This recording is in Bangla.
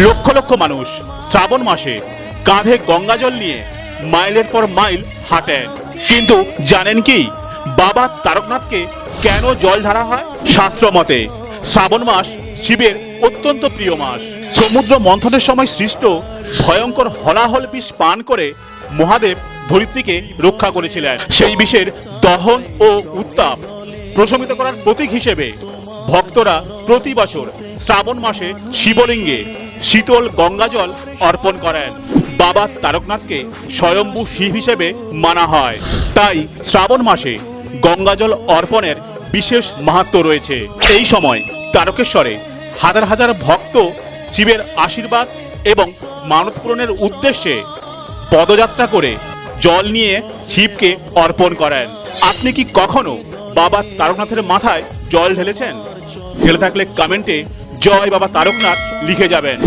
লক্ষ লক্ষ মানুষ শ্রাবণ মাসে কাঁধে গঙ্গাজল নিয়ে মাইলের পর মাইল হাঁটেন। কিন্তু জানেন কি বাবা তারকনাথকে কেন জল ঢালা হয়? শাস্ত্র মতে শ্রাবণ মাস শিবের অত্যন্ত প্রিয় মাস। সমুদ্র মন্থনের সময় সৃষ্ট ভয়ঙ্কর হলাহল বিষ পান করে মহাদেব ধরিত্রীকে রক্ষা করেছিলেন। সেই বিষের দহন ও উত্তাপ প্রশমিত করার প্রতীক হিসেবে ভক্তরা প্রতি বছর শ্রাবণ মাসে শিবলিঙ্গে শীতল গঙ্গাজল অর্পণ করেন। বাবা তারকনাথকে স্বয়ম্ভু শিব হিসেবে মানা হয়, তাই শ্রাবণ মাসে গঙ্গাজল অর্পণের বিশেষ মাহাত্ম্য রয়েছে। এই সময় তারকেশ্বরে হাজার হাজার ভক্ত শিবের আশীর্বাদ এবং মানত পূরণের উদ্দেশ্যে পদযাত্রা করে জল নিয়ে শিবকে অর্পণ করেন। আপনি কি কখনো বাবা তারকনাথের মাথায় জল ঢেলেছেন? ঢেলে থাকলে কমেন্টে জয় বাবা তারকনাথ লিখে যাবেন।